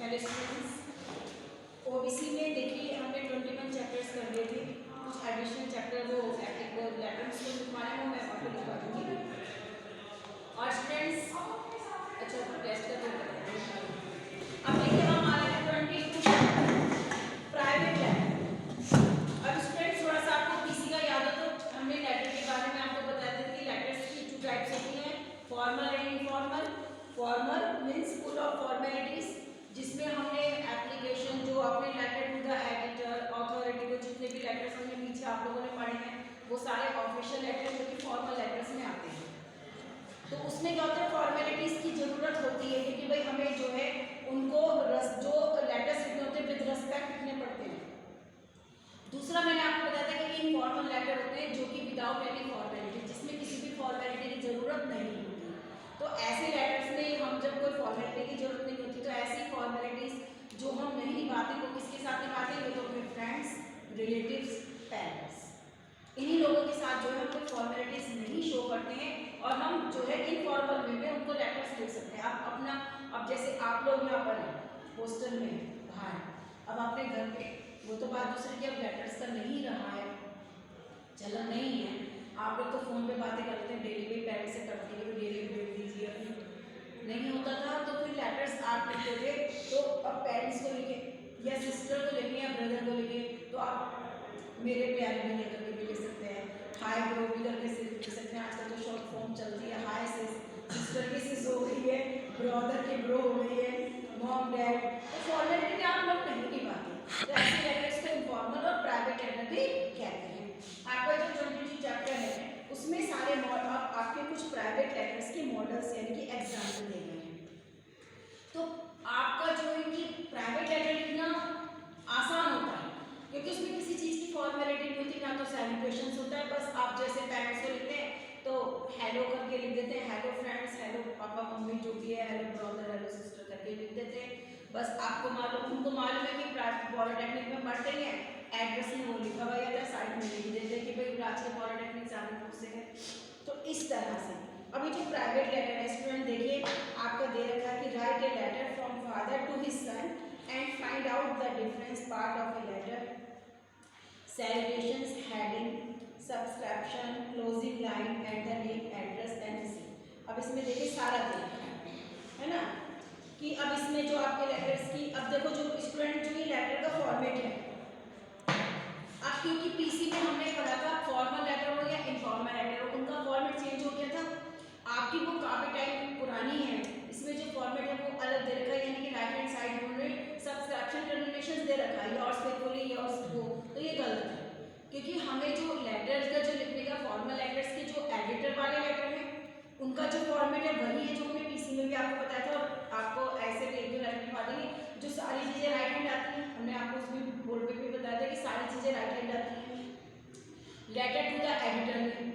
Hello students, OBC में देखिए हमने 21 चैप्टर्स कर लिए थे। कुछ एडिशनल चैप्टर वो लेटर्स को लिखवाने में मैं आपको लिखवा दूँगी। और स्टूडेंट्स अच्छा टेस्ट का तो अब देखिए हम आ रहे हैं 22 प्राइवेट लेटर। अब स्टूडेंट्स थोड़ा सा आपको पीसी का याद हो तो हमने लेटर के बारे में आपको बताया था कि लेटर्स की 2 टाइप्स होती हैं, formal and informal. Formal means full of formalities, जिसमें हमने एप्लीकेशन जो अपने letter to the editor authority को जितने भी लेटर्स हमने पीछे आप लोगों ने पढ़े हैं वो सारे ऑफिशियल लेटर जो कि फॉर्मल लेटर्स में आते हैं। तो उसमें क्या होता है, फॉर्मेलिटीज की जरूरत होती है क्योंकि भाई हमें जो है उनको जो लेटर्स लिखने होते हैं विद रिस्पेक्ट लिखने पड़ते हैं। दूसरा मैंने आपको बताया था कि इनफॉर्मल लेटर होते हैं जो कि विदाउट एनी फॉर्मेलिटी, जिसमें किसी भी फॉर्मेलिटी की जरूरत नहीं होती। तो ऐसे लेटर्स में हम जब कोई फॉर्मेलिटी की जरूरत नहीं होती तो ऐसी फॉर्मेलिटीज जो हम नहीं निभाते वो किसके साथ निभाते हैं, तो अपने फ्रेंड्स, रिलेटिव्स, पेरेंट्स, इन्हीं लोगों के साथ जो है हम कोई फॉर्मेलिटीज नहीं शो करते हैं और हम जो है इनफॉर्मल वे में उनको लेटर्स लिख सकते हैं। आप अपना, अब जैसे आप लोग यहाँ पर हैं हॉस्टल में बाहर, अब अपने घर पे वो तो बात दूसरी की अब लेटर्स का नहीं रहा है, चलन नहीं है। आप लोग तो फ़ोन पे बातें करते हैं डेली पे, पेरेंट्स से करते हैं डेली भेज दीजिए, नहीं होता था तो फिर लेटर्स आप लिखते थे। तो अब पेरेंट्स को लिखे या सिस्टर को लिखे या ब्रदर को लिखे तो आप मेरे प्यारे भैया करके भी लिख सकते हैं, हाय ब्रो भी करके लिख सकते हैं। आजकल तो शॉर्ट फॉर्म चलती है, हाय सिस्टर की सिस हो गई है, ब्रदर की ब्रो हो गई है, मॉम डैड। तो फॉर्मेलिटी में आप लोग नहीं की बात है, तो ऐसे लेटर्स को इनफॉर्मल और प्राइवेट लेटर भी कहते हैं। आपका जो 22 चैप्टर है उसमें सारे आपके कुछ प्राइवेट लेटर्स के मॉडल्स यानी कि एग्जाम्पल दे गए हैं। तो आपका जो है कि प्राइवेट लेटर लिखना आसान होता है क्योंकि उसमें किसी चीज़ की फॉर्मेलिटी नहीं होती, ना तो सैल्यूटेशंस होता है, बस आप जैसे पेरेंट्स को लिखते हैं तो हेलो करके लिख देते हैं, hello friends, hello papa mummy जो भी है, हेलो ब्रदर, हेलो सिस्टर करके लिख देते हैं। बस आपको मालूम, उनको मालूम है कि पॉलिटेक्निक में पढ़ते हैं, एड्रेस में वो लिखा हुआ जाता है, साइड में लिख देते हैं कि भाई राज के पॉलिटेक्निक साधनपुर से है। तो इस तरह से अभी जो प्राइवेट लेटर है स्टूडेंट देखिए आपका दे रखा है कि write a letter from father to his son and find out the difference part of a letter, salutations, heading, subscription, closing line and the name, address and receipt. अब इसमें देखिए सारा दे रखा है ना कि अब इसमें जो आपके लेटर्स की, अब देखो जो स्टूडेंट जो ये लेटर का फॉर्मेट है, अब क्योंकि पीसी में हमने पढ़ा था फॉर्मल लेटर हो या इनफॉर्मल लेटर हो उनका फॉर्मेट चेंज हो गया था। आपकी बुक काफी टाइम पुरानी है, इसमें जो फॉर्मेट है वो अलग दे रखा है, यानी कि राइट हैंड साइड उन्होंने सब्सक्रिप्शन टर्मिनेशंस दे रखा है, योर्स फेथफुली योर्स वो, तो ये गलत है क्योंकि हमें जो लेटर्स का जो लिखने का फॉर्मल लेटर्स के जो एडिटर वाले लेटर हैं उनका जो फॉर्मेट है वही है जो हमने पीसी में भी आपको बताया था। और आपको ऐसे भी एक दो लाइन लिखवा देंगे जो सारी चीज़ें राइट हैंड आती हैं, हमने आपको उसमें बोर्ड पे भी बताया था कि सारी चीज़ें राइट हैंड आती हैं लेटर टू द एडिटर में,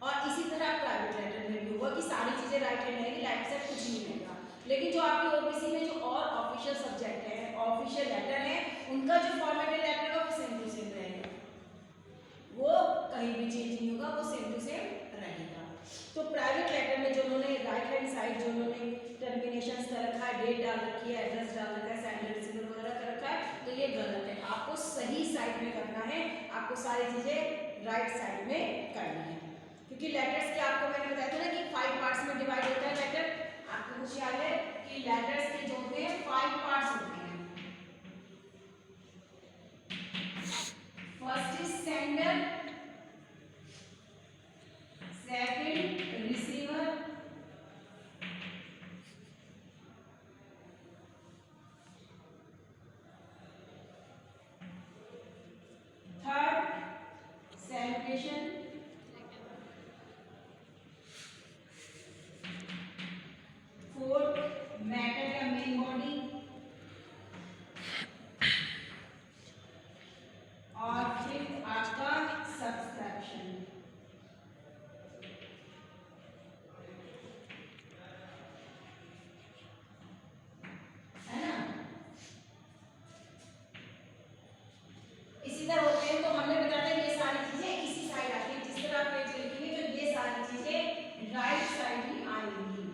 और इसी तरह प्राइवेट लेटर में भी होगा कि सारी चीज़ें राइट हैंड आएगी, लेफ्ट साइड कुछ नहीं रहेगा। लेकिन जो आपकी ओबीसी में जो और ऑफिशियल सब्जेक्ट है, ऑफिशियल लेटर है, उनका जो फॉर्मेट है लेटर का वो सेम टू सेम रहेगा, वो कहीं भी चेंज नहीं होगा, वो सेम टू सेम रहेगा। तो प्राइवेट लेटर में जो उन्होंने राइट हैंड साइड जो उन्होंने टर्मिनेशंस कर रखा है, डेट डाल रखी है, एड्रेस डाल रखा है, सेंडर रिसीवर वगैरह कर रखा है, तो ये गलत है। आपको सही साइड में करना है, आपको सारी चीज़ें राइट साइड में करनी है क्योंकि लेटर्स के आपको मैंने बताया था ना कि 5 पार्ट्स में डिवाइड होता है लेटर। आपको कुछ याद है कि लेटर्स के जो होते हैं 5 पार्ट्स होते हैं। First is sender, second receiver, third salutation, fourth matter या मेन बॉडी, और फिफ्थ आपका सब्सक्रिप्शन, है ना। इसी तरह होते हैं तो हमने बताया ये सारी चीजें इसी साइड आती है, जिस तरह पेज लिखेंगे तो ये सारी चीजें राइट साइड ही आएंगी,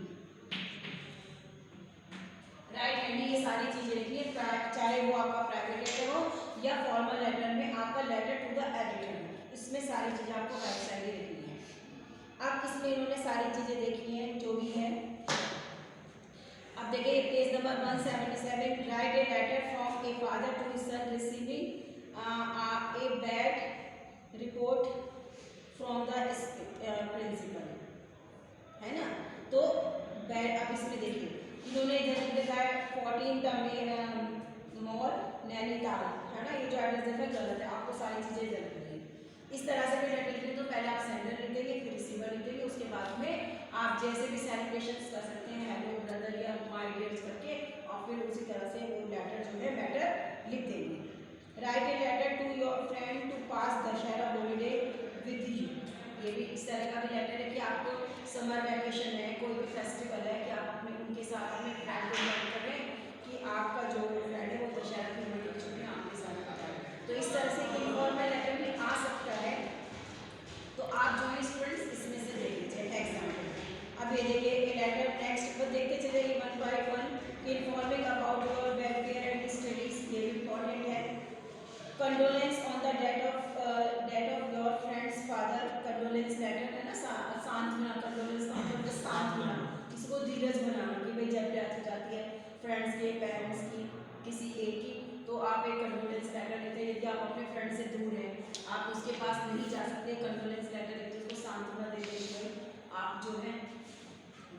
राइट हैंड सारी चीज़ें लिखनी है, चाहे वो आपका प्राइवेट लेटर हो या फॉर्मल लेटर में आपका लेटर टू द एडिटर हो, इसमें सारी चीज़ें आपको राइट साइड ही लिखनी है। अब इसमें इन्होंने सारी चीज़ें देखी हैं जो भी है। अब देखिए page number 177, write a letter from a father to his son receiving a bad report from the principal, है ना। तो बैड, अब इसमें देखिए इन्होंने इधर लिखा है 14 मोर नैनीताल, है ना, ये जो एड्रेस देखा गलत है, आपको सारी चीज़ें गलत है। इस तरह से भी लेटर लिखेंगे तो पहले आप सेंडर लिख देंगे, फिर रिसीवर लिख देंगे, उसके बाद में आप जैसे भी सेलिब्रेशन कर सकते हैं, हेलो ब्रदर या माय डियर्स करके, और फिर उसी तरह से वो लेटर जो है मैटर लिख देंगे। Write a letter to your friend to pass Dussehra holiday with you, ये भी इस तरह का भी लेटर है कि आपको समर वैकेशन है, कोई भी फेस्टिवल है, कि आप अपने उनके साथ अपने फ्रेंड को इन्वाइट कर रहे हैं कि आपका जो फ्रेंड है वो दशहरा की हॉलीडे की छुट्टियाँ आपके साथ बिताए। तो इस तरह से इनफॉर्मल लेटर भी आ सकता है। तो आप जो है स्टूडेंट्स इसमें से देख लीजिए एग्जाम्पल। अब ये देखिए ए लेटर नेक्स्ट पर देखते चलिए 1 by 1 informing about your welfare and studies, ये भी इम्पॉर्टेंट है। Condolence on the death of your friend's father, condolence letter है ना, सांत्वना, कंडोलेंस का मतलब सांत्वना, इसको धीरज बनाना कि भाई जब डेथ हो जाती है फ्रेंड्स के, पेरेंट्स की, किसी एक की, तो आप एक कंडोलेंस लेटर लेते हैं। यदि आप अपने फ्रेंड से दूर हैं, आप उसके पास नहीं जा सकते, कंडोलेंस लेटर लेते हैं, उसको सांत्वना देते हैं, आप जो है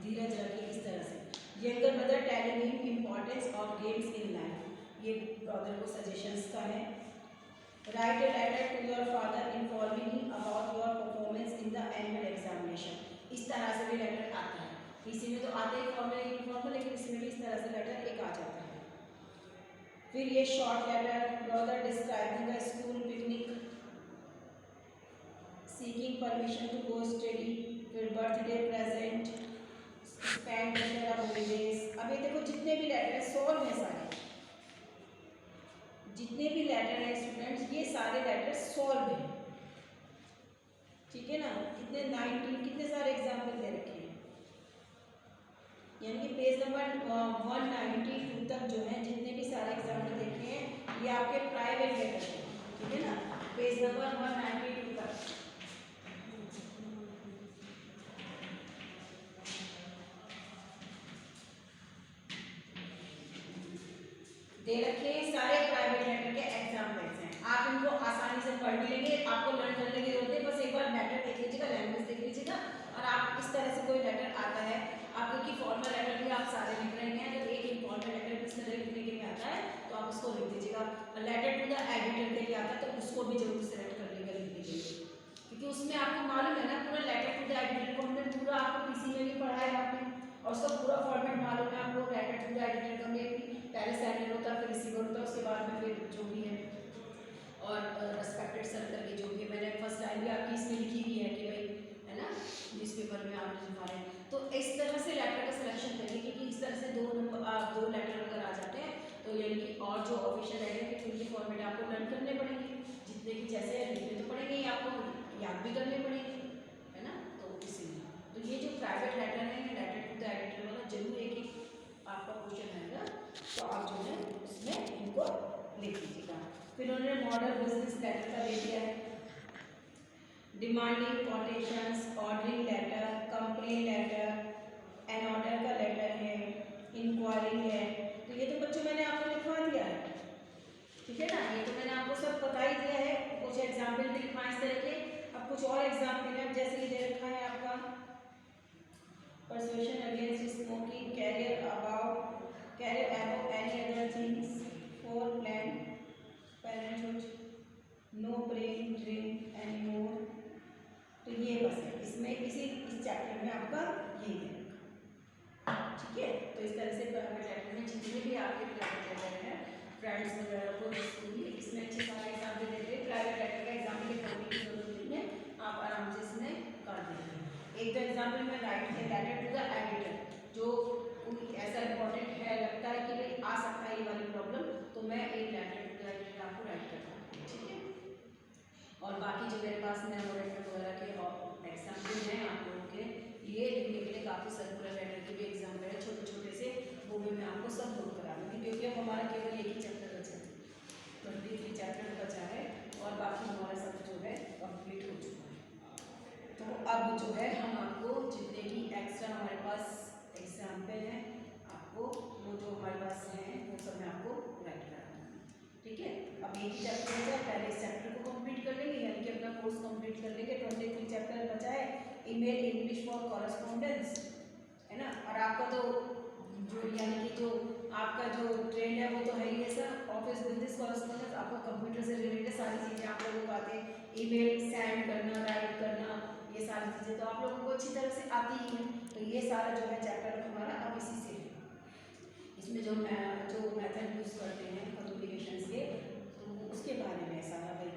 धीरज रखिए, इस तरह से। Younger brother telling him importance of games in life, ये ब्रदर को सजेशंस का है। Write a letter to your father informing him about your performance in the annual examination, इस तरह से भी लेटर आता है। इसी में तो आते ही फॉर्मल इनफॉर्मल, लेकिन इसमें भी इस तरह से लेटर एक आ जाता है। फिर ये short letter, brother describing a school picnic, seeking permission to go study, फिर birthday present, spend Dussehra holidays. अब ये देखो जितने भी लेटर है सॉल्व है सारे, जितने भी लेटर हैं स्टूडेंट्स ये सारे लेटर सॉल्व हैं, ठीक है ना। कितने 19, कितने सारे एग्जाम्पल दे रखे हैं, यानी कि पेज नंबर 192 तक जो है जितने भी सारे एग्जाम्पल देखे हैं ये आपके प्राइवेट लेटर हैं, ठीक है ना, पेज नंबर 192 तक। दे रखे हैं सारे प्राइवेट लेटर के एग्जाम्पल्स हैं, आप इनको आसानी से पढ़ भी लेंगे, आपको लर्न करने की जरूरत है, बस एक बार मैटर देख लीजिएगा, लैंग्वेज देख लीजिएगा, और आप इस तरह से कोई लेटर आता है आपको कि फॉर्मल लेटर भी आप सारे लिख रहे हैं, अगर एक इम्पॉर्टेंट लेटर भी इस तरह लिखने के लिए आता है तो आप उसको लिख दीजिएगा। लेटर टू द एडिटर के लिए आता है तो उसको भी जरूर सेलेक्ट कर लीजिएगा, लिख दीजिएगा, क्योंकि उसमें आपको मालूम है ना पूरा लेटर टू द एडिटर को हमने पूरा आपको पीसी में भी पढ़ाया आपने, और उसका पूरा फॉर्मेट मालूम है आपको। लेटर टू द एडिटर का में पहले सेंडर होता है, फिर रिसीवर होता है, उसके बाद में फिर जो भी है और रेस्पेक्टेड सर करके जो भी मैंने फर्स्ट लाइन भी आपकी इसमें लिखी हुई है कि भाई, है ना, न्यूज़पेपर में आप लिखा रहे हैं, तो इस तरह से लेटर का सिलेक्शन करिए, क्योंकि इस तरह से दो लेटर अगर आ जाते हैं तो यानी कि और जो ऑफिशियल लेटर के उनके फॉर्मेट आपको लर्न करने पड़ेंगे, जितने कि जैसे लिखने तो पड़ेंगे ही, आपको याद भी करने पड़ेंगे, है ना। तो इसीलिए तो ये जो प्राइवेट लेटर है लेटर टू द एडिटर वाला जरूर एक आपका क्वेश्चन आएगा, तो आप जो है उसमें इनको लिख लीजिएगा। फिर उन्होंने मॉडल बिजनेस लेटर का दे दिया है, demanding quotations, ordering letter, complain letter, an order का लेटर है, इंक्वायरी है, तो ये तो बच्चों मैंने आपको लिखवा दिया है, ठीक है ना, ये तो मैंने आपको सब बता ही दिया है, कुछ एग्जाम्पल भी लिखवाए इस तरह के। अब कुछ और एग्जाम्पल है, जैसे कि दे रखा है आपका persuasion against smoking, career above any other things, for planned parenthood, no brain drain anymore, तो ये बस है इसमें इस चैप्टर में आपका ये है, ठीक है। तो इस तरह से प्राइवेट लेटर में जितने भी आपके प्राइवेट लेटर हैं फ्रेंड्स वगैरह को स्कूल, इसमें अच्छे सारे एग्जाम्पल देते हैं, प्राइवेट लेटर का एग्जाम्पल लिखने की जरूरत नहीं है, आप आराम से इसमें कर देंगे। एक तो एग्जाम्पल में राइट है लेटर टू द एडिटर, जो कोई ऐसा इंपॉर्टेंट है लगता है कि भाई आ सकता है ये वाली प्रॉब्लम, तो मैं एक लेटर टू द एडिटर आपको राइट करता हूँ, ठीक है। और बाकी जो मेरे पास मेमोरेंडम वगैरह के एग्जाम्पल हैं आप लोगों के लिए लिखने के लिए काफ़ी सर्कुलर लेटर के भी एग्जाम्पल है छोटे छोटे से, वो भी मैं आपको सब नोट करा दूँगी, क्योंकि हमारा केवल एक ही चैप्टर बचा है, 23 चैप्टर बचा है और बाकी हमारा सब जो है कंप्लीट हो चुका है। तो अब जो है हम आपको जितने भी एक्स्ट्रा हमारे पास एग्जाम्पल हैं आपको वो जो हमारे पास हैं वो सब मैं आपको राइट कराऊंगी, ठीक है। अब एक ही चैप्टर बचा है, पहले इस चैप्टर को कंप्लीट कर लेंगे यानी कि अपना कोर्स कंप्लीट कर लेंगे। 23 चैप्टर बचा है, ईमेल इंग्लिश फॉर कॉरेस्पॉन्डेंस, है ना। और आपका तो जो यानी कि जो आपका जो ट्रेंड है वो तो है ही है सर, ऑफिस बिजनेस कॉरेस्पॉन्डेंस, आपको कंप्यूटर से रिलेटेड सारी चीज़ें आप लोगों को आते हैं, ईमेल सेंड करना, राइट करना, ये सारी चीज़ें तो आप लोगों को अच्छी तरह से आती ही हैं। तो ये सारा जो है चैप्टर हमारा अब इसी से है। इसमें जो मेथड यूज़ करते हैं कम्युनिकेशन के तो उसके बारे में सारा भाई,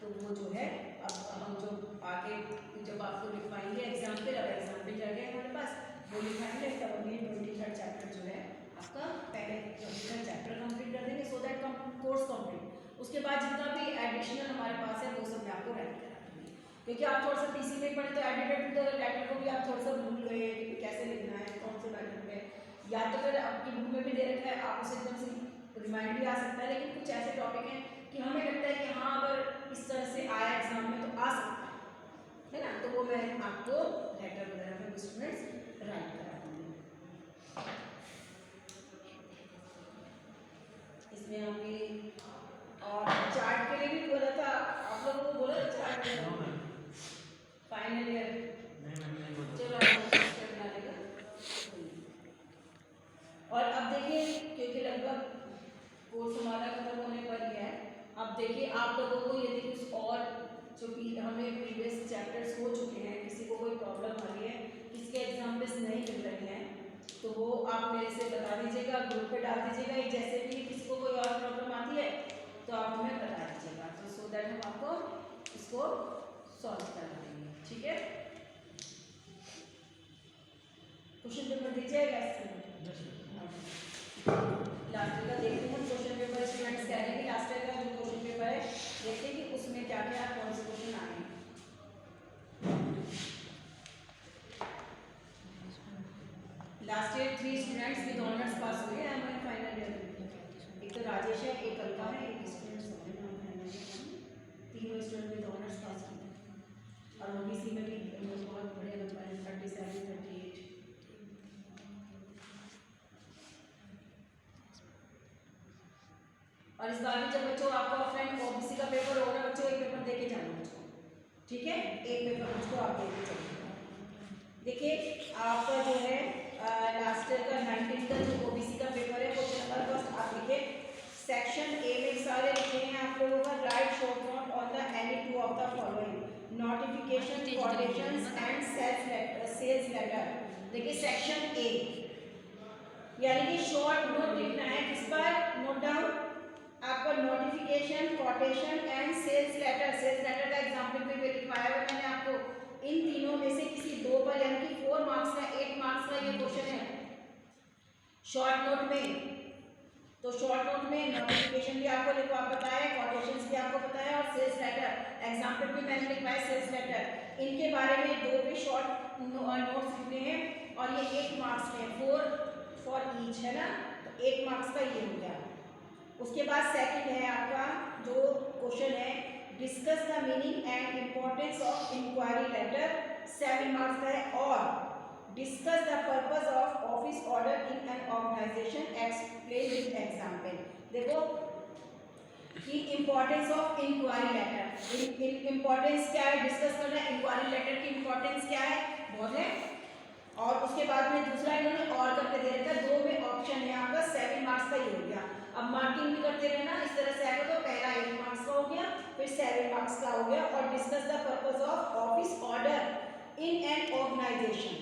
तो वो जो है अब हम जो आगे जब आपको लिखवाएंगे एग्जाम्पल, अब एग्जाम्पल रह गए हमारे पास, वो लिखाएंगे तब हम ये 23 चैप्टर जो है आपका पहले 23 चैप्टर कंप्लीट कर देंगे, सो दैट कोर्स कंप्लीट। उसके बाद जितना भी एडिशनल हमारे पास है वो सब मैं आपको राइट करा दूँगी, क्योंकि आप थोड़ा सा पीसी में पढ़े तो एडिटेड लेटर को भी आप थोड़ा सा भूल गए कि कैसे लिखना है, कौन से मैटर में, या तो फिर आपकी बुक में भी दे रखा है, आप उसे एकदम से रिमाइंड भी आ सकता है, लेकिन कुछ ऐसे टॉपिक हैं कि हमें लगता है कि हाँ अगर इस तरह से आया एग्जाम में तो आ सकता है ना, तो वो मैं आपको लेटर वगैरह में स्टूडेंट्स राइट करा दूँगी। इसमें हमें और चार्ट के लिए भी बोला था, आप लोगों को बोला था चार्ट फाइनल ईयर, चलो करना रहेगा। और अब देखिए क्योंकि लगभग कोर्स हमारा खत्म होने पर ही है, अब देखिए आप लोगों को यदि कुछ और जो भी हमें प्रीवियस चैप्टर्स हो चुके हैं, किसी को कोई प्रॉब्लम आ रही है, किसके एग्जाम्पल्स नहीं मिल रहे हैं, तो वो आप मेरे से बता दीजिएगा, ग्रुप पे डाल दीजिएगा, जैसे भी किसी को कोई और प्रॉब्लम आती है तो आप हमें बता दीजिएगा, तो सो दैट हम आपको इसको सॉल्व कर देंगे, ठीक है। क्वेश्चन पेपर दीजिएगा इसमें लास्ट ईयर का देखते हैं क्वेश्चन पेपर, स्टूडेंट्स कह रहे हैं कि लास्ट ईयर का जो क्वेश्चन पेपर है देखते हैं कि उसमें क्या क्या कौन से क्वेश्चन आए हैं। Last year 3 students with honours pass हुए हैं हमारे फाइनल ईयर में, एक तो राजेश है, एक अलका है, एक स्टूडेंट्स तीनों स्टूडेंट विद ऑनर्स पास हुए और ओबीसी में भी बहुत बड़े नंबर हैं 37 38। और इस बार भी जब बच्चों आपका ऑफलाइन ओबीसी का पेपर होगा बच्चों एक पेपर देके जाना बच्चों, ठीक है, एक पेपर बच्चों आप देके चलिए। देखिए आपका जो है लास्ट ईयर का 19 का जो ओबीसी का पेपर है वो नंबर फर्स्ट आप लिखे, सेक्शन ए में सारे लिखे हैं आप लोगों का, write short note on the any two of the following notification quotations and sales letter. देखिए सेक्शन ए यानी कि शॉर्ट नोट लिखना है, किस पर नोट डाउन आपका notification quotation and sales letter. Sales letter का एग्जांपल भी लिखवाया हुआ मैंने आपको, इन तीनों में से किसी दो पर यानी कि 4 मार्क्स का 8 मार्क्स का ये क्वेश्चन है शॉर्ट नोट में। तो शॉर्ट नोट में नोटिफिकेशन भी आपको लिखवा बताया, कोटेशंस भी आपको बताया और सेल्स लेटर एग्जांपल भी मैंने लिखवाया सेल्स लेटर। इनके बारे में दो पे शॉर्ट नोट्स लिखने हैं और ये 8 मार्क्स में 4 फॉर ईच है ना, तो 8 मार्क्स का ये हो गया। उसके बाद सेकंड है आपका जो क्वेश्चन है discuss the meaning and importance of inquiry letter, 7 marks का है, और discuss the purpose of office order in an organization explain with example. देखो कि importance of inquiry letter, importance क्या है डिस्कस करना है, इंक्वायरी लेटर की इंपॉर्टेंस क्या है बहुत है, और उसके बाद में दूसरा इन्होंने और करके दे रखा है, दो में ऑप्शन है आपका 7 मार्क्स का ये हो गया। अब मार्किंग भी करते रहना इस तरह से आएगा, तो पहला 8 मार्क्स का हो गया, फिर 7 मार्क्स का हो गया, और discuss the purpose of office order in an organization.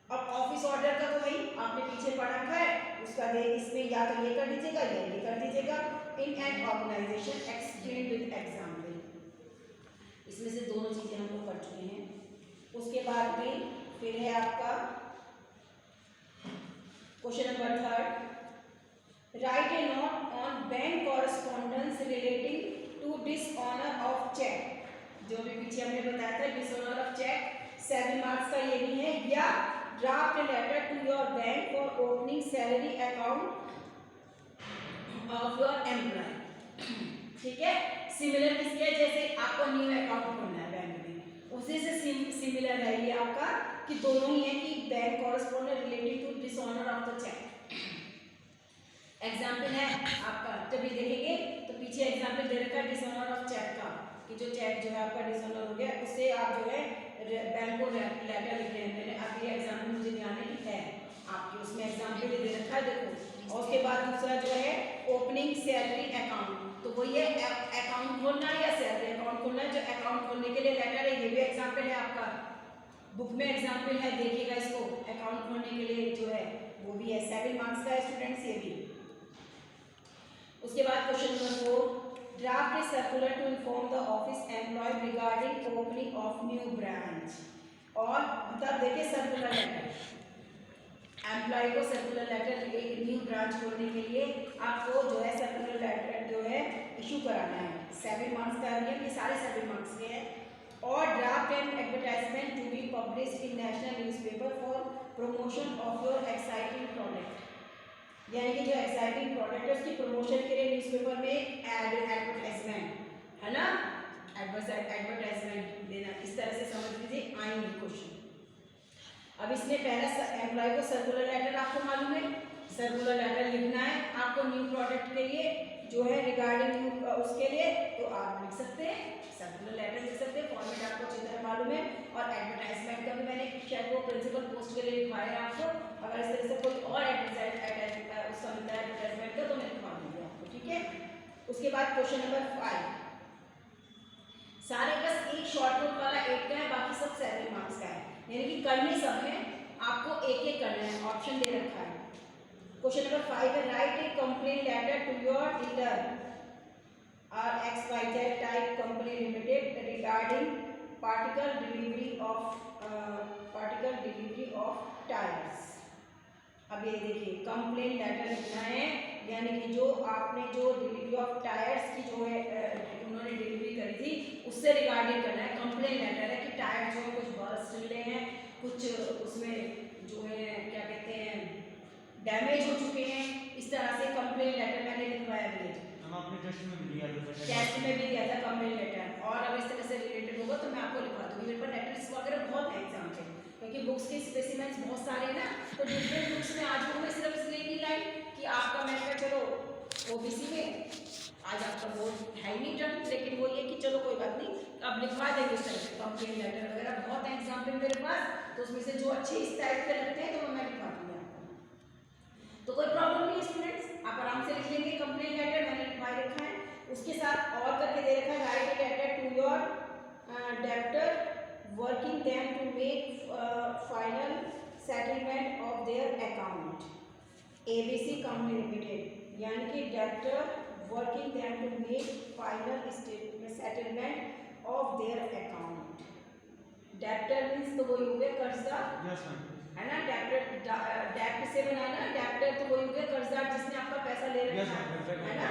अब ऑफिस ऑर्डर का तो भाई आपने पीछे पढ़ रखा है, उसका दे इसमें या तो ये कर दीजिएगा या ये कर दीजिएगा, in an organization explain with example. इसमें से दोनों चीजें हम लोग कर चुके हैं। उसके बाद में फिर है आपका question number 3, write a note on bank correspondence relating to dishonour of cheque. जो भी पीछे हमने बताया था डिसऑनर ऑफ चेक 7 मार्क्स का ये भी है, या draft letter to your bank for opening salary account ठीक है। सिमिलर किसके है, जैसे आपको न्यू अकाउंट खोलना है बैंक में, उसी से सिमिलर है ये आपका कि दोनों ही है कि bank correspondent related to dishonour of the cheque. Example है आपका, जब ये देखेंगे तो पीछे एग्जाम्पल दे रखा है डिसऑनर ऑफ चेक का, कि जो चेक जो है आपका डिसऑनर हो गया, उससे आप जो है बैंक को लेटर लिख रहे हैं। मैंने अब ये एग्जाम्पल मुझे ध्यान है आपके उसमें एग्जाम्पल दे रखा है, देखो। और उसके बाद दूसरा जो है ओपनिंग सैलरी अकाउंट, तो वही है अकाउंट खोलना है या सैलरी अकाउंट खोलना है। जो अकाउंट खोलने के लिए लेटर है, ये भी एग्जाम्पल है आपका, बुक में एग्जाम्पल है, देखिएगा इसको। अकाउंट खोलने के लिए जो है वो भी है, 7 मार्क्स का है स्टूडेंट्स ये भी। उसके बाद question number 4, draft a circular to inform the office employ regarding opening of new branch. और मतलब देखिए सर्कुलर लेटर, एम्प्लॉय को सर्कुलर लेटर एक न्यू ब्रांच खोलने के लिए आपको जो है सर्कुलर लेटर जो है इशू कराना है। 7 मार्क्स का है, ये सारे 7 मार्क्स के हैं। और draft an advertisement to be published in national newspaper for promotion of your exciting product, यानी कि जो एक्साइटिंग प्रोडक्ट है उसकी प्रमोशन के लिए न्यूज़पेपर में एडवर्टाइजमेंट है ना, एडवर्टाइजमेंट देना, इस तरह से समझ लीजिए आएंगे क्वेश्चन। अब इसमें पहला एम्प्लॉय को सर्कुलर लेटर, आपको मालूम है सर्कुलर लेटर लिखना है आपको न्यू प्रोडक्ट के लिए जो है रिगार्डिंग न्यू उसके लिए, तो आप लिख सकते हैं सर्कुलर लेटर लिख सकते हैं, फॉर्मेट आपको अच्छी तरह मालूम है। और एडवर्टाइजमेंट का भी मैंने शायद वो प्रिंसिपल पोस्ट के लिए लिखवाया है आपको, अगर इस तरह से कोई और उसका मिलता है एडवर्टाइजमेंट का तो मैं लिखवा दूँगी आपको, ठीक है। उसके बाद क्वेश्चन नंबर 5, सारे बस एक शॉर्ट नोट वाला 8 का है, बाकी सब 7 मार्क्स का है, यानी कि करने सब है, आपको एक एक करना है, ऑप्शन दे रखा है। क्वेश्चन नंबर 5 है, write a complaint letter to your dealer or XYZ type company limited regarding particle delivery of tyres. अब ये देखिए कंप्लेंट लेटर लिखना है, यानी कि जो आपने जो डिलीवरी ऑफ टायर्स की जो है उन्होंने डिलीवरी करी थी उससे रिगार्डिंग करना है। कंप्लेंट लेटर है कि टायर जो है कुछ बर्स्ट मिले हैं, कुछ उसमें जो है क्या कहते हैं डैमेज हो चुके हैं, इस तरह से कंप्लेंट लेटर मैंने लिखवाया भी है। हम अपने टेस्ट में भी दिया था, टेस्ट में भी दिया था कंप्लेंट लेटर, और अगर इस तरह से रिलेटेड होगा तो मैं आपको लिखवा दूंगी। मेरे पास लेटर्स वगैरह बहुत है एग्जाम के, क्योंकि बुक्स के स्पेसिमेंट्स बहुत सारे हैं ना, तो डिफरेंट बुक्स में आज मैं सिर्फ इसलिए नहीं लाई कि आपका मैंने कहा चलो ओबीसी में आज आपका बोर्ड है ही नहीं टर्न, लेकिन वो ये कि चलो कोई बात नहीं अब लिखवा देंगे इस तरह से कंप्लेंट लेटर वगैरह बहुत है एग्जाम पे मेरे पास, तो उसमें से जो अच्छे इस टाइप के लगते हैं तो मैं लिखवा दूंगी आपको, तो कोई प्रॉब्लम नहीं है स्टूडेंट्स, आप आराम से लिख लेंगे कंप्लेंट लेटर मैंने लिखवा रखा है। उसके साथ और करके दे रखा है, write a letter to your debtor working them to make final settlement of their account ABC company limited, यानी कि debtor working them to make final settlement of their account. Debtor means तो वही हो गया कर्जदार, है ना, डेब्ट से बनाना, डेब्टर तो वही हो गया कर्जदार जिसने आपका पैसा ले रखा है ना,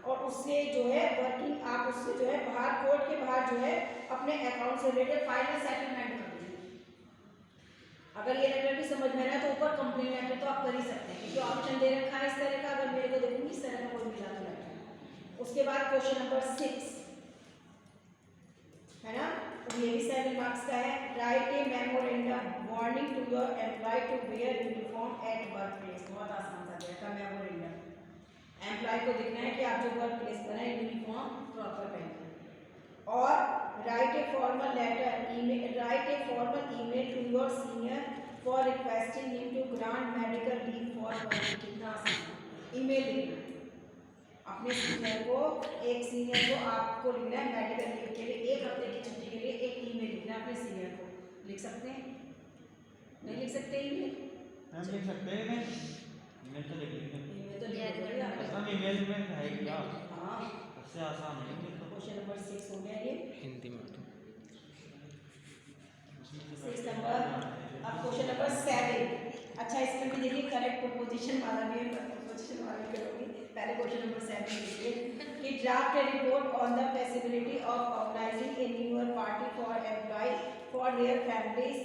और उससे जो है वर्किंग आप उससे जो है बाहर कोर्ट के बाहर जो है अपने अकाउंट से रिलेटेड फाइनल सेटलमेंट कर दीजिए। अगर ये लेटर भी समझ में आया तो ऊपर कंप्लेंट लेटर तो आप कर ही सकते हैं, क्योंकि ऑप्शन दे रखा है इस तरह का, अगर मेरे को देखूंगी इस तरह का कोई मिला तो लेटर। उसके बाद क्वेश्चन नंबर 6 है ना, तो ये भी 7 मार्क्स का है, write a memorandum warning to your employ to wear uniform at work place. बहुत आसान सा दिया था मेमोरेंडम, एम्प्लॉय को देखना है कि आप जो वर्क प्लेस पर है यूनिफॉर्म प्रॉपर पहने। और write a formal letter email to your senior for requesting him to grant medical leave for working. कितना आसान, ईमेल लिखना अपने सीनियर को, एक सीनियर को आपको लिखना है मेडिकल लीव के लिए, 1 हफ्ते की छुट्टी के लिए एक ईमेल लिखना है अपने सीनियर को। लिख सकते हैं, नहीं लिख सकते ईमेल? हम लिख सकते हैं, ईमेल तो लिख लेंगे, ईमेल तो लिख दोगे आप, आसान ईमेल में है क्या, हाँ सबसे आसान है। क्वेश्चन नंबर 6 हो गया ये हिंदी में तो 6 नंबर। अब क्वेश्चन नंबर 7, अच्छा इसमें भी देखिए करेक्ट प्रोपोजिशन वाला भी है, प्रोपोजिशन वाला करोगे। पहले क्वेश्चन नंबर 7 देखिए कि draft a report on the facility of organizing a New Year party for employ for their families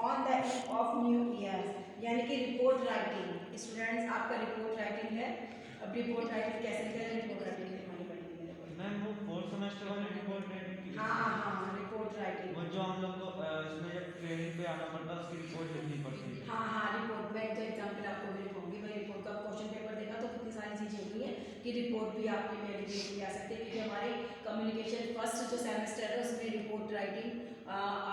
on the eve of New Year, यानी कि रिपोर्ट राइटिंग। स्टूडेंट्स आपका रिपोर्ट राइटिंग है, अब रिपोर्ट राइटिंग कैसे करें, report writing लिखवानी पड़ेगी मेरे को। मैम वो 4th सेमेस्टर वाली रिपोर्ट राइटिंग की हाँ रिपोर्ट राइटिंग। वो जो हम लोग को इसमें जब ट्रेनिंग पे आना पड़ता है उसकी रिपोर्ट लिखनी पड़ती है। हाँ रिपोर्ट, मैं तो एग्जाम्पल आपको भी लिखूंगी। मैं रिपोर्ट का क्वेश्चन पेपर देखा तो कितनी सारी चीज़ें हुई हैं कि रिपोर्ट भी आपकी मेडिकेट भी आ सकती है, क्योंकि हमारे कम्युनिकेशन फर्स्ट जो सेमेस्टर है उसमें रिपोर्ट राइटिंग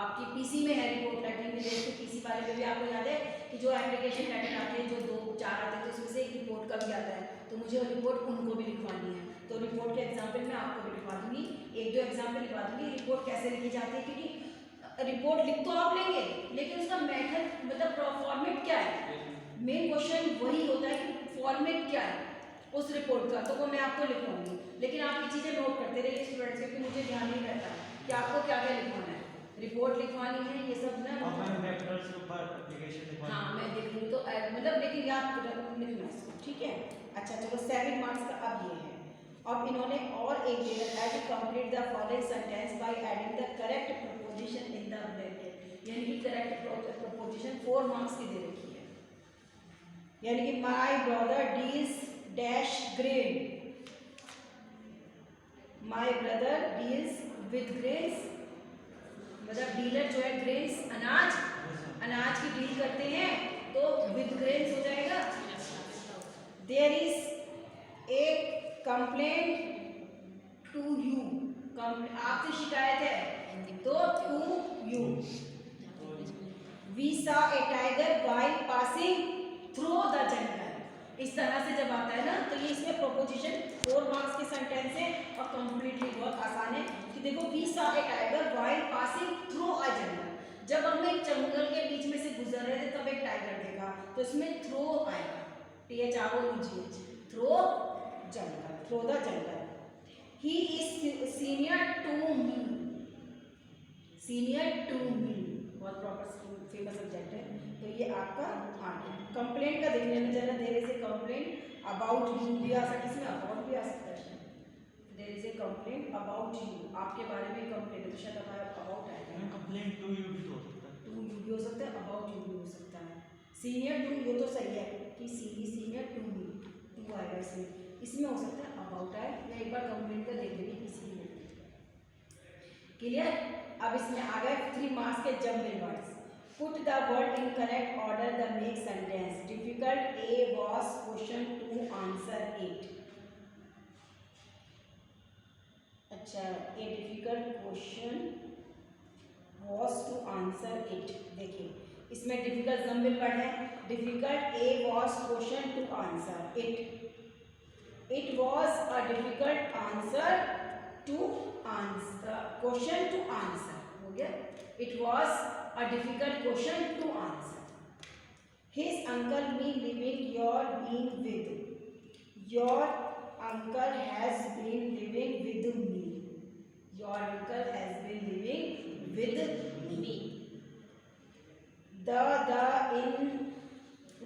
आपकी पीसी में है। रिपोर्ट राइटिंग में जैसे पीसी वाले में भी आपको याद है कि जो एप्लीकेशन लेटर आते हैं जो 2-4 आते हैं तो उसमें से एक रिपोर्ट का भी आता है, तो मुझे वो रिपोर्ट उनको भी लिखवानी है। तो रिपोर्ट के एग्जाम्पल मैं आपको भी लिखवा दूंगी, 1-2 एग्जाम्पल लिखवा दूंगी रिपोर्ट कैसे लिखी जाती है, क्योंकि रिपोर्ट लिख तो आप लेंगे लेकिन उसका मेथड मतलब फॉर्मेट क्या है, मेन क्वेश्चन वही होता है कि फॉर्मेट क्या है उस रिपोर्ट का, तो वो मैं आपको लिखवाऊंगी। लेकिन आप ये चीज़ें नोट करते रहिए स्टूडेंट्स, क्योंकि मुझे ध्यान नहीं रहता कि आपको क्या क्या लिखवाना है, रिपोर्ट लिखवानी है ये सब ना। और मैम वेक्टर्स के ऊपर एप्लीकेशन लिखवानी है। हाँ मैं देख लूँगी तो मतलब लेकिन याद लिखना इसको, ठीक है। अच्छा चलो 7 मार्क्स का अब ये है। अब इन्होंने और एक दे रखा है कि complete the following sentence by adding the correct proposition in the bracket, यानी कि करेक्ट प्रोपोजिशन 4 मार्क्स की दे रखी है। यानी कि my brother deals dash grain, my brother deals with grains, मतलब डीलर जो है ग्रेन्स अनाज की डील करते हैं तो विद ग्रेन्स हो जाएगा। There is a complaint to you, आपसे शिकायत है तो to you. We saw a tiger while passing through the jungle, इस तरह से जब आता है ना तो ये इसमें प्रोपोजिशन 4 मार्क्स के सेंटेंस है और कंप्लीटली बहुत आसान है कि देखो we saw a tiger while passing through a jungle, जब हम एक जंगल के बीच में से गुजर रहे थे तब एक टाइगर देखा, तो इसमें थ्रो आएगा, THROUGH, through jungle, through the jungle. He is senior to me, senior to me बहुत प्रॉपर फेमस सब्जेक्ट है, तो ये आपका आ गया। कंप्लेंट का देख लेना जरा, there is a complaint about you भी आ सकता है, इसमें अबाउट भी आ सकता है। There is a complaint about you, आपके बारे में कंप्लेंट है तो शायद अबाउट आएगा। कंप्लेंट टू यू भी हो सकता है, टू यू भी हो सकता है, अबाउट यू भी हो सकता है। सीनियर टू ये तो सही है कि सीनियर टू मी, टू आएगा इसमें, इसमें हो सकता है अबाउट आए, या एक बार कंप्लेंट का देख लेंगे इसलिए। क्लियर। अब इसमें आ गए 3 मार्क्स के jumble words. Put the word in correct order the make sentence. Difficult a was question to answer it. अच्छा, a difficult question was to answer it. देखिए इसमें डिफिकल्ट जंबल वर्ड है। Difficult a was question to answer it. It was a difficult answer to answer, question to answer हो गया। It was a difficult question to answer. His uncle me living your being with. Your uncle has been living with me. Your uncle has been living with me. The in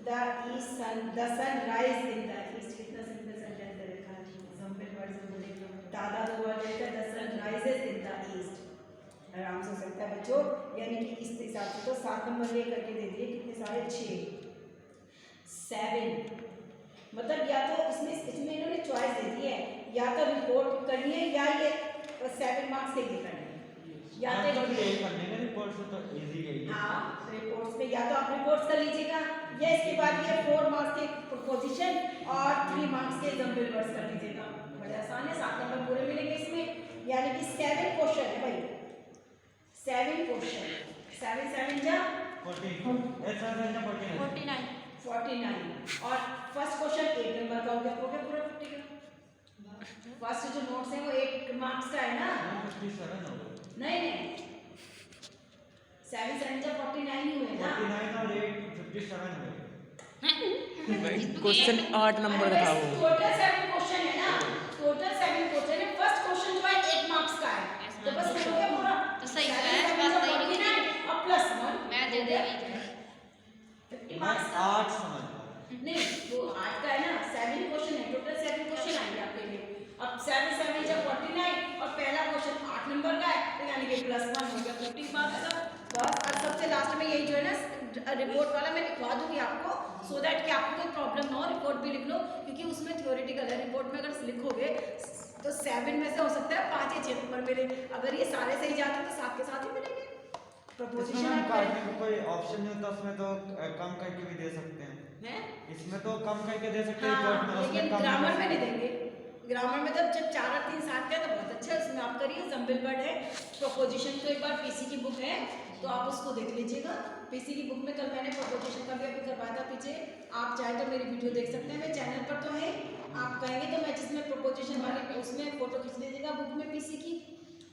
the east sun, the sun rise in the east. कितना simple sentence दे रखा है, simple word से बोलेंगे। दादा तो word है the sun rises in the east, आराम से हो सकता है बच्चों। यानी कि इस हिसाब से तो 7 नंबर ले करके दे दिए, कितने सारे 6 7, मतलब या तो इसमें इन्होंने चॉइस दे दी है, या तो रिपोर्ट करनी है या ये 7 मार्क्स के लिए करनी है, या तो रिपोर्ट से तो इजी है। हाँ रिपोर्ट्स में या तो आप रिपोर्ट्स कर लीजिएगा या इसके बाद ये 4 मार्क्स के प्रोपोजिशन और 3 मार्क्स के जंबल वर्ड्स कर लीजिएगा, बड़े आसान है। 7 नंबर पूरे मिलेंगे इसमें, यानी कि 7 क्वेश्चन है भाई, 7 क्वेश्चन, 7 जा 49 और फर्स्ट क्वेश्चन 8 नंबर का हो गया पूरा 50 का। फर्स्ट जो नोट्स है वो 8 मार्क्स का है ना, 57 हो गया। नहीं 7 जा 49 ही हुए ना, 49 और 8 57 हुए। क्वेश्चन 8 नंबर का था वो। टोटल 7 क्वेश्चन है ना, टोटल 7 क्वेश्चन है। फर्स्ट क्वेश्चन जो है 8 मार्क्स का है, तो बस हो गया पूरा। तो सही है, बात सही नहीं और प्लस 1 मैं दे देगी 50 मार्क्स का। 8 समझ नहीं वो 8 का है ना, 7 क्वेश्चन है, टोटल 7 क्वेश्चन आएंगे आपके लिए। अब 7 जब 49 और पहला क्वेश्चन 8 नंबर का है, तो यानी कि +1 हो गया 50 मार्क्स का। बस अब सबसे लास्ट में यही जो है ना रिपोर्ट वाला मैं लिखवा दूंगी आपको, सो दैट कि आपको कोई प्रॉब्लम ना हो। रिपोर्ट भी लिख लो क्योंकि उसमें थ्योरेटिकल है, रिपोर्ट में अगर लिखोगे तो 7 में से हो सकता है 5 या 6 नंबर मिले। अगर ये सारे सही जाते तो 7 के साथ ही मिलेंगे। इसमें प्रपोजिशन मैम आप काटने को कोई ऑप्शन नहीं होता, उसमें तो कम करके भी दे सकते हैं। हैं? इसमें तो कम करके दे सकते हैं हाँ, रिपोर्ट में, उसमें लेकिन कम ग्रामर कर में नहीं सकते हैं। देंगे। ग्रामर में जब 4 और 3 7 का है तो बहुत अच्छा है, उसमें आप करिए। जम्बिल वर्ड है प्रपोजिशन, तो एक बार पीसी की बुक है तो आप उसको देख लीजिएगा। पीसी की बुक में कल मैंने प्रपोजिशन का भी अभी करवाया था पीछे, आप चाहे तो मेरी वीडियो देख सकते हैं, मेरे चैनल पर तो है। आप कहेंगे तो मैं जिसमें प्रपोजिशन वाली उसमें फोटो खींच लीजिएगा बुक में पीसी की,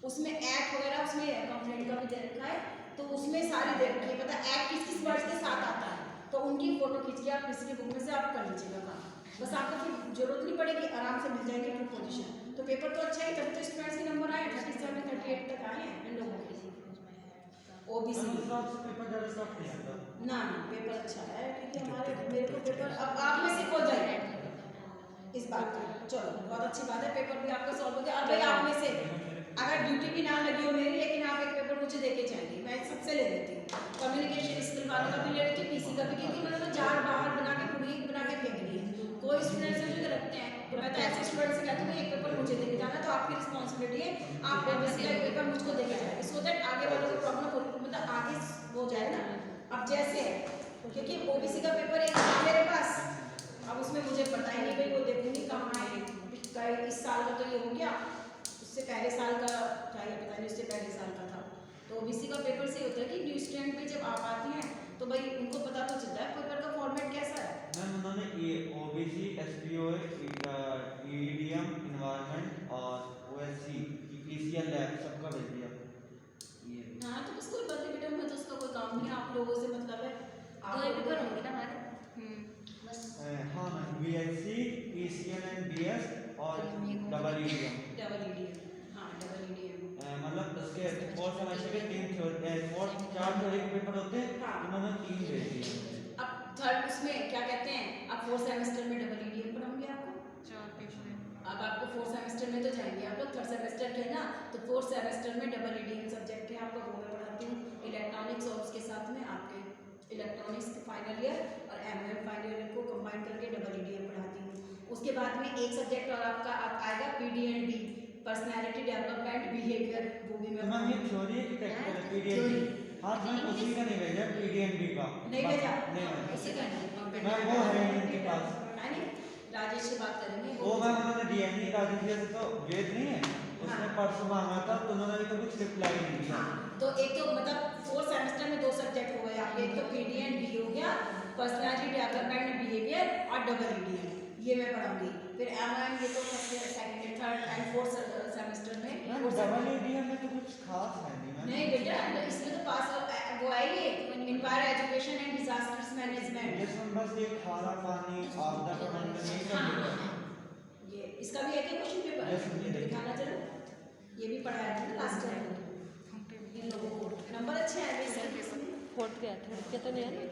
उसमें एक्ट वगैरह उसमें कंप्लेंट का भी दे रखा है, तो उसमें सारी दे रखी है, पता एक्ट किस किस वर्ड के साथ आता है, तो उनकी फोटो खींच के आप पीसी की बुक में से आप कर लीजिएगा काम। बस आपको फिर जरूरत नहीं पड़ेगी, आराम से मिल जाएंगे प्रपोजिशन। तो पेपर तो अच्छा ही, तब तो स्टूडेंट्स के नंबर आए 37 38 तक आए हैं इन लोगों के। ओबीसी मैम, उस हिसाब से पेपर ज़्यादा टफ नहीं आता। ना पेपर अच्छा है, क्योंकि हमारे मेरे को पेपर अब आप में से हो जाए इस बात का, चलो बहुत अच्छी बात है, पेपर भी आपका सॉल्व हो गया। और भाई आप में से अगर ड्यूटी भी ना लगी हो मेरी, लेकिन आप एक पेपर मुझे देके जाएंगे, मैं सबसे ले लेती हूँ, कम्युनिकेशन स्किल वालों का भी ले लेती हूँ, पीसी का भी, क्योंकि उन्होंने जार बाहर बना के पूरी बना के फेंक दी है। कोई स्टूडेंट से जो रखते हैं, तो मैं तो ऐसे स्टूडेंट से कहती हूँ एक पेपर मुझे देके जाना, तो आपकी रिस्पॉन्सिबिलिटी है, आप ओबीसी का एक पेपर मुझको देके जाएंगे, सो दैट आगे वालों को प्रॉब्लम हो, मतलब आगे हो जाए ना। अब जैसे है, क्योंकि ओबीसी का पेपर एक था मेरे पास, अब उसमें मुझे पता ही नहीं भाई, वो देखूंगी कहाँ है, इस साल का तो ये हो गया, उससे पहले साल का था या पता नहीं, उससे पहले साल का था। तो ओबीसी का पेपर से होता है कि न्यू स्टूडेंट पे जब आप आती हैं तो भाई उनको पता तो चलता है पेपर का फॉर्मेट कैसा है। मैम उन्होंने ये ओबीसी, एसपीओए, ईडीएम, एनवायरनमेंट और ओएससी, ईसीएल लैब सबका भेज दिया। ये हाँ तो बस कोई बात नहीं बेटा, मैं तो उसका कोई काम नहीं है, आप लोगों से मतलब है, आप दो लोग पेपर होंगे ना हमारे। बस हाँ ma'am, BSc, ECL and BS और डबल ईडीएम। डबल ईडीएम, हाँ डबल ईडीएम, मतलब उसके 4 सेमेस्टर के 3 4 थ्योरी के पेपर होते हैं, हाँ। उन्होंने 3 भेज दिए। अब थर्ड उसमें क्या कहते हैं, अब 4 सेमेस्टर में डबल ईडीएम पढ़ाऊंगी आपको। 4 पेपर है। अब आपको 4 सेमेस्टर में तो जाएंगे आप लोग, 3rd सेमेस्टर के है ना, तो 4th सेमेस्टर में डबल ईडीएम सब्जेक्ट है आपका, वो मैं पढ़ाती हूँ। इलेक्ट्रॉनिक्स और उसके साथ में आपके इलेक्ट्रॉनिक्स के फाइनल ईयर और एमएम फाइनल ईयर को कंबाइन करके डबल ईडीएम पढ़ाती हूँ। उसके बाद में एक सब्जेक्ट और आपका आएगा पीडीएनडी, पर्सनैलिटी डेवलपमेंट बिहेवियर, वो भी मैं मैम ये थ्योरी है कि प्रैक्टिकल है? पीडीएनडी, हाँ मैम उसी का नहीं भेजा, पीडीएनडी का नहीं भेजा, नहीं मैम, उसी का नहीं, मैम वो है इनके पास, है नहीं, राजेश से बात करेंगे वो मैम उन्होंने दिया नहीं, राजेश भैया से तो वेद नहीं है, उसने परसों मांगा था तो उन्होंने अभी तो कुछ रिप्लाई नहीं दिया। तो एक तो मतलब 4th सेमेस्टर में 2 सब्जेक्ट हो गए आपके, एक तो पीडीएनडी हो गया, पर्सनैलिटी डेवलपमेंट बिहेवियर और डबल ईडीएम, ये मैं पढ़ाऊंगी। फिर एमएम ये तो first second third and 4th semester में मैम डबल ईडीएम में तो कुछ खास है नहीं मैम। नहीं बेटा, इसमें तो पास वो आएगी environment education and disasters management, इसमें बस ये खारा पानी आपदा प्रबंधन यही सब लिखा है। ये इसका भी है क्या क्वेश्चन पेपर, Yes, ma'am, ये देखिए। दिखाना जरा, ये भी पढ़ाया था ना लास्ट टाइम इन लोगों को, नंबर अच्छे आए हैं इसमें। फोर्थ के थर्ड के तो नहीं है ना।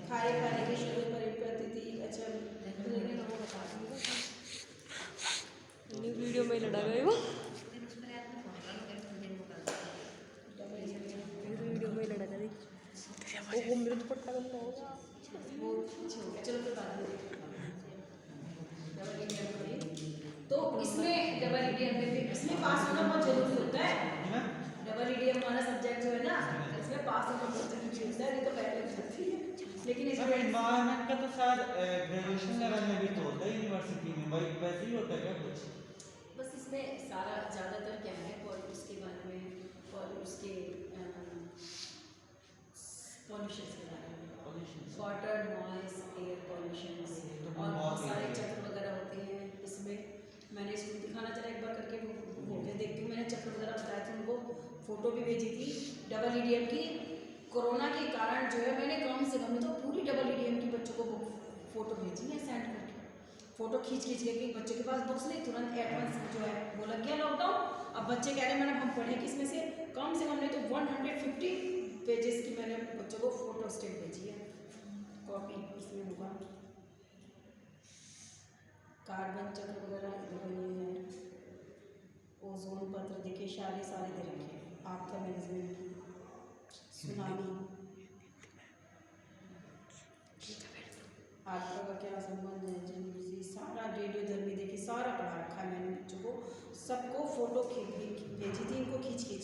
खाए खाने की शुरू परिप्रति अच्छा, लेकिन वो बता दूंगा न्यू वीडियो में लड़ा गए वो, वीडियो में लड़ा गया वो मेरे तो पट्टा गंदा होगा वो पीछे हो गया, चलो फिर बाद में डबल ईडीएम करिए। तो इसमें डबल ईडीएम में भी इसमें पास होना बहुत जरूरी होता है, डबल ईडीएम वाला सब्जेक्ट जो है ना, इसमें पास होना बहुत जरूरी होता है, नहीं तो पहले हो जाती है, लेकिन मैम इसमें एनवायरनमेंट का तो शायद ग्रेजुएशन लेवल में भी तो होता है यूनिवर्सिटी में, वही वैसे ही होता है क्या कुछ? बस इसमें सारा ज़्यादातर क्या है पॉल्यूशन के बारे में और उसके पॉल्यूशन के बारे में, वाटर नॉइस एयर पॉल्यूशन और बहुत सारे चक्र वगैरह होते हैं इसमें। मैंने इसको दिखाना चला एक बार करके, वो मैं देखती हूँ, मैंने चक्र वगैरह बताए थे उनको, फोटो भी भेजी थी डबल ईडीएम की। कोरोना के कारण जो है मैंने कम से कम तो पूरी डबल ईडीएम की बच्चों को फोटो भेजी है सेंड करके, फोटो खींच खींच के, बच्चों के पास बुक्स नहीं, तुरंत एडवांस जो है वो लग गया लॉकडाउन। अब बच्चे कह रहे हैं मैडम हम पढ़ें किसमें से, कम से कम नहीं तो 150 पेजेस की मैंने बच्चों को फोटो स्टेट भेजी है, कॉपी इसमें होगा, कार्बन चक्र वगैरह इधर बनी है, ओजोन पत्र देखिए, सारे दे रखे हैं, आपदा मैनेजमेंट की, सुनामी, आपदा का क्या संबंध है, जनवरी सारा रेडियो धर्मी देखिए, सारा पढ़ा सबको फोटो भेजी थी इनको खींच के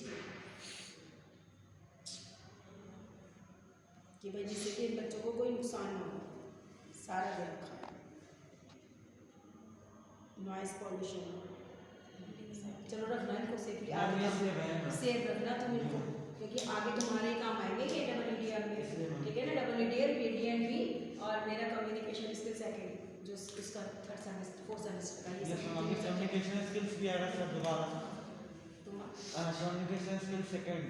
कि भाई जिससे कि इन बच्चों को कोई नुकसान ना हो, सारा दे रखा है। नॉइस पॉल्यूशन, चलो रखना इनको सेफली, सेफ रखना तुम इनको, क्योंकि आगे तुम्हारे काम आएंगे ये EEDR में, ठीक है ना। EEDR, PDNB और मेरा कम्युनिकेशन स्किल सेकेंड जो इसका थर्ड सेमेस्टर फोर्थ सेमेस्टर का ये सब कम्युनिकेशन स्किल्स भी आएगा सर दोबारा। तुम कम्युनिकेशन स्किल्स सेकंड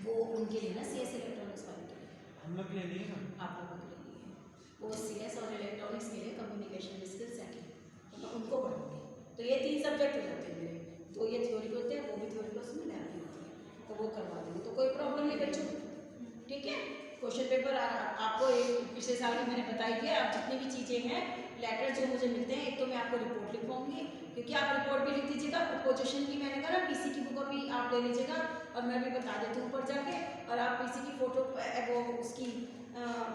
वो उनके लिए ना CS इलेक्ट्रॉनिक्स वाले के लिए, हम लोग के लिए नहीं है ना। आप लोगों के लिए नहीं है वो, CS और इलेक्ट्रॉनिक्स के लिए कम्युनिकेशन स्किल सेकेंड, तो मैं उनको पढ़ूँगी। तो ये 3 सब्जेक्ट हो जाते हैं मेरे, तो ये थ्योरी होते हैं, वो भी थ्योरी उसमें लैब भी होती है, तो वो करवा देंगे, तो कोई प्रॉब्लम नहीं बच्चों, ठीक है। क्वेश्चन पेपर आपको एक पिछले साल की मैंने बताई थी, आप जितनी भी चीज़ें हैं लेटर जो मुझे मिलते हैं, एक तो मैं आपको रिपोर्ट लिखवाऊंगी, क्योंकि आप रिपोर्ट भी लिख दीजिएगा, प्रपोजिशन की मैंने कहा PC की बुक भी आप ले लीजिएगा, और मैं भी बता देती हूँ ऊपर जाके, और आप PC की फ़ोटो वो उसकी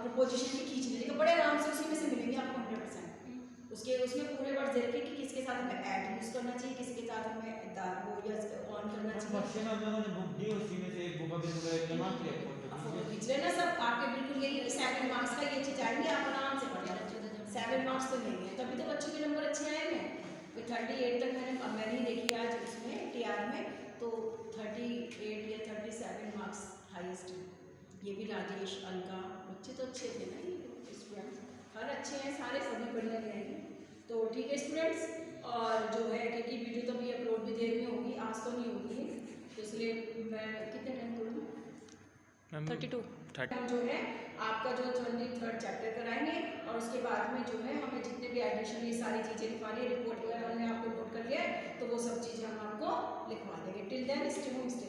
प्रपोजिशन की खींच लीजिएगा, बड़े आराम से उसी में से मिलेंगे आपको 100%। उसके उसमें पूरे वर्ड दे रखे कि किसके साथ हमें ऐड यूज़ करना चाहिए, किसके साथ हमें वो या ऑन करना चाहिए। बच्चे ने हम लोगों ने बुक दी, उसी में से एक बुक अभी पूरा जमा किया फोटो खींच लेना सब आपके, बिल्कुल यही 7 मार्क्स का ये चीज़ आएंगे, आप आराम से पढ़ लेना, 7 मार्क्स तो लेंगे, तभी तो बच्चों के नंबर अच्छे आए हैं। तो 38 तक मैंने ही देखी आज उसमें TR में, तो 38 या 37 मार्क्स हाईएस्ट है। ये भी राजेश, अलका, बच्चे तो अच्छे थे ना, ये स्टूडेंट्स हर अच्छे हैं, सारे सभी बढ़िया गए हैं। तो ठीक है स्टूडेंट्स, और जो है क्योंकि वीडियो तो भी अपलोड भी देर में होगी, आज तो नहीं होगी, तो इसलिए मैं कितने टाइम बोलूँ 32 हम जो है आपका जो 23rd चैप्टर कराएंगे, और उसके बाद में जो है हमें जितने भी एडिशन ये सारी चीज़ें लिखवानी है, रिपोर्ट वगैरह हमने आपको नोट कर लिया है, तो वो सब चीज़ें हम आपको लिखवा देंगे। Till then stay home, stay